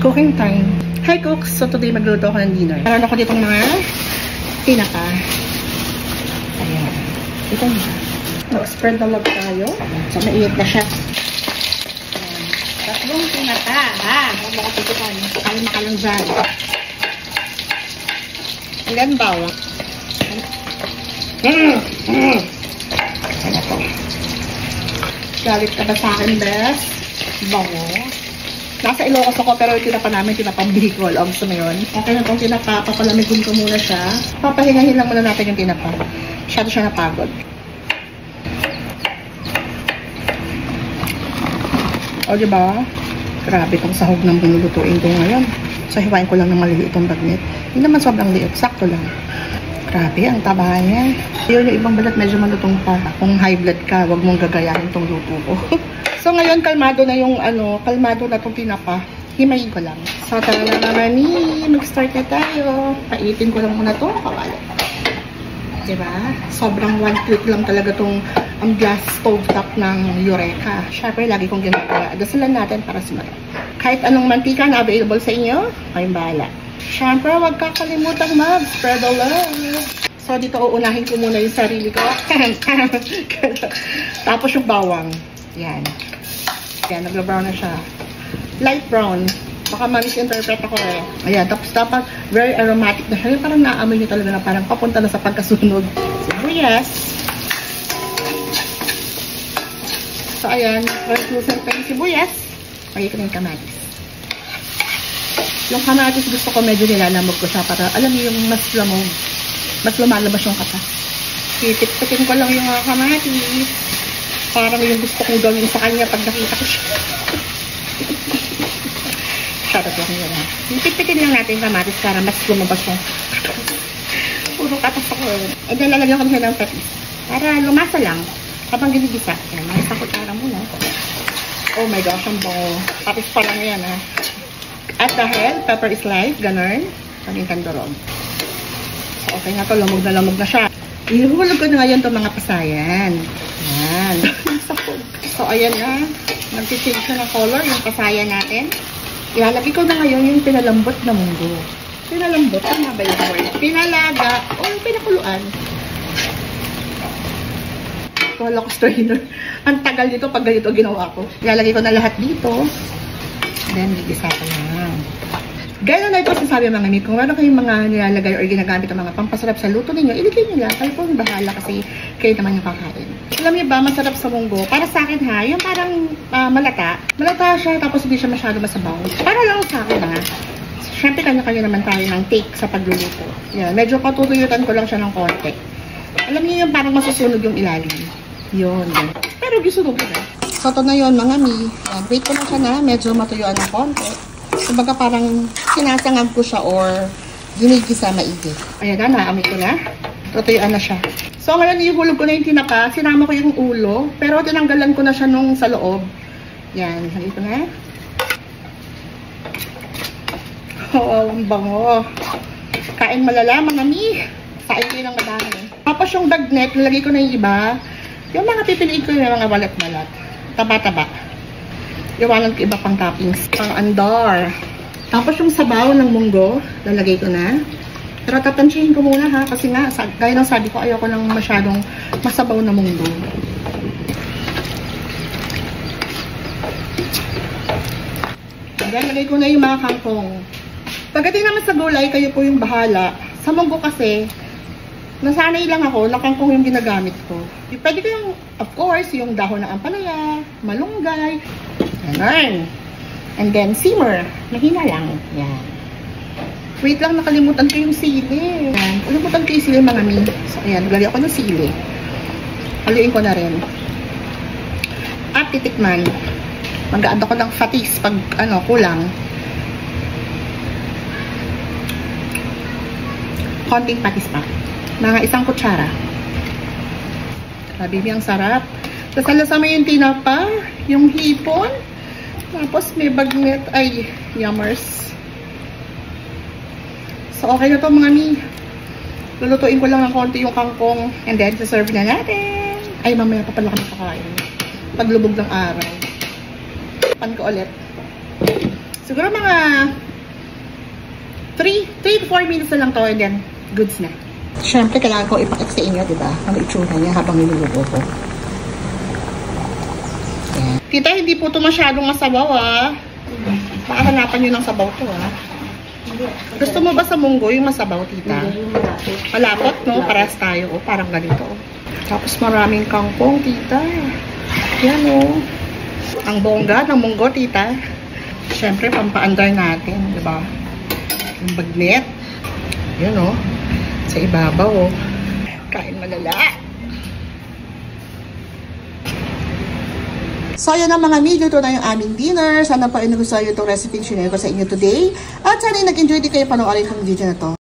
Cooking time. Hi cooks! So today magluto ako ng dinner. Meron ako ditong mga tinapa. Ayan. Ito na. Mag-spread na log tayo. So maiit na siya. Ayan. Tatlong tinapa. Ha? Huwag mo ko tutukan. Kalma ka lang dyan. Ilan bawang. Ano to? Galit ka ba sa akin, Bes? Bango. Nasa Ilocos ako, pero yung tinapa namin, tinapang Bicol. Gusto mo yun? Okay na itong tinapa. Papalamigin ko muna siya. Papahingahin lang muna natin yung tinapa. Masyado siya napagod. O, diba? Grabe itong sahog ng binulutuin ko ngayon. So, hiwain ko lang ng maliliit itong bagnet. Hindi naman sobrang liit. Sakto lang. Grabe, ang taba niya. Yun, yung ibang balat medyo malutong pa. Kung high blood ka, wag mong gagayahin itong luto ko. So, ngayon, kalmado na yung, kalmado na itong tinapa. Himayin ko lang. So, tara na naman mag-start na tayo. Paitin ko lang muna ito. Kawala. Diba? Sobrang one click lang talaga itong gas stove top ng Eureka. Siyempre, lagi kong ginagawa. Dasalan natin para sumarap. Kahit anong mantika na available sa inyo, kayong bahala. Siyempre, huwag kakalimutan mag-spread the love. So, dito uunahin ko muna yung sarili ko. Tapos yung bawang. Yan. Yan, nag-brown na siya. Light brown. Baka ma-misinterpret ako eh. Ayan, tapos dapat very aromatic na siya. Parang naamoy niyo talaga na parang papunta na sa pagkasunog. Sibuyas. So, ayan. Translucent pa yung sibuyas. Lagay ko na yung kamatis. Yung kamatis gusto ko medyo nilalamog ko siya para alam niyo yung mas lamog. Mas lumalabas yung kata. Titip-tipin ko lang yung kamatis. Parang yung gusto kong gawin sa kanya pag nakita ko siya. Shoutout lang yun ha. Titip-tipin lang natin yung kamatis para mas lumabas yung puro katas ako eh. And then lalagyan ko siya ng patis. Para lumasa lang. Habang ginigisa. Yan, makita ko tara muna. Oh my gosh, ang bango. Patis pa lang yan ha. At dahil, pepper is life, ganun. Pagingkan durog. So, okay na to, lamog na siya. Ihuhulog ko na ngayon itong mga pasayan. Yan. So, ayan na. Nag-change siya ng color, yung pasayan natin. Ilalagay ko na ngayon yung pinalambot na munggo. Pinalambot, tama ba yung word? Pinalaga, o yung pinakuluan. Kala ko strainer. Ang tagal dito pag ganito ginawa ko. Ilalagay ko na lahat dito. Then, gigisa ko na. Gano'n na ito sasabi mga mi. Kung meron kayong mga nilalagay or ginagamit ang mga pampasarap sa luto ninyo, ilagay nyo lang. Kayo po yung bahala kasi kayo naman yung kakain. Alam niyo ba, masarap sa munggo? Para sa akin ha, yung parang malata. Malata siya tapos hindi siya masyado masabaw. Para lang sa akin ha. Siyempre kanya-kanya naman tayo ng take sa pagluluto. Yan, medyo patutuyutan ko lang siya ng konti. Alam niyo yung parang masusunog yung ilalim. Yun. Pero gisunog ko na. So, ito na yun, mga mi. Wait ko lang siya na medyo matuyuan ng konti. Kumbaga parang sinasangag ko siya or ginigisa maigi. Ayan na, naamoy ko na. Tutuyuan na siya. So, ngayon ihulog ko na yung tinapa. Sinama ko yung ulo. Pero tinanggalan ko na siya nung sa loob. Yan, hali ko na. Oh, ang bango. Kain malala, mga mi. Kain ko yun ng madami. Tapos yung bagnet, nilagay ko na yung iba. Yung mga pipiliin ko yung mga balat-balat. Taba-taba. Iwanan ko iba pang toppings. Pang andar. Tapos yung sabaw ng munggo, lalagay ko na. Pero tatansyahin ko muna ha. Kasi nga, gaya ng sabi ko, ayoko ng masyadong masabaw na munggo. Then, lagay ko na yung mga kangkong. Pagdating naman sa gulay, kayo po yung bahala. Sa munggo kasi, nasanay lang ako na kangkong yung ginagamit ko. Pwede ko yung, of course, yung dahon ng ampalaya, malunggay, ganun. And then, simmer. Mahina lang. Yan. Wait lang, nakalimutan ko yung sili. Yan. Nakalimutan ko yung sili, mga mi. So, ayan. Gali ako ng sili. Haluin ko na rin. At titikman. Mag-add ako ng fatis pag, kulang. Konting patis pa. Mga isang kutsara. Grabe, ang sarap. Tapos mo yung tinapa, yung hipon, tapos may bagnet, ay, yummers. So, okay na to mga mi. Lulutuin ko lang ng konti yung kangkong, and then, saserve na natin. Ay, mamaya pa pala kami kakain. Paglubog ng araw. Pan ko ulit. Siguro mga 3 to 4 minutes na lang to and then goods na. Siyempre, kailangan ko ipakita sa inyo, diba? Ang itsura niya habang niluluto ko. Ayan. Tita, hindi po ito masyadong masabaw, ah. Baka hanapan nyo ng sabaw to, ah. Gusto mo ba sa munggo yung masabaw, tita? Malapot, no? Parehas tayo, oh. Parang ganito, oh. Tapos maraming kangkong, tita. Yan, oh. Ang bongga ng munggo, tita. Siyempre, pampaandar natin, diba? Yung bagnet. Yan, oh. Sa ibabaw, oh. Kain malala. So, yun ang mga meal. Ito na yung aming dinner. Sana pa inugustuhan nyo itong recipe sinare ko sa inyo today. At sana nag-enjoy din kayo panoorin ng video na to.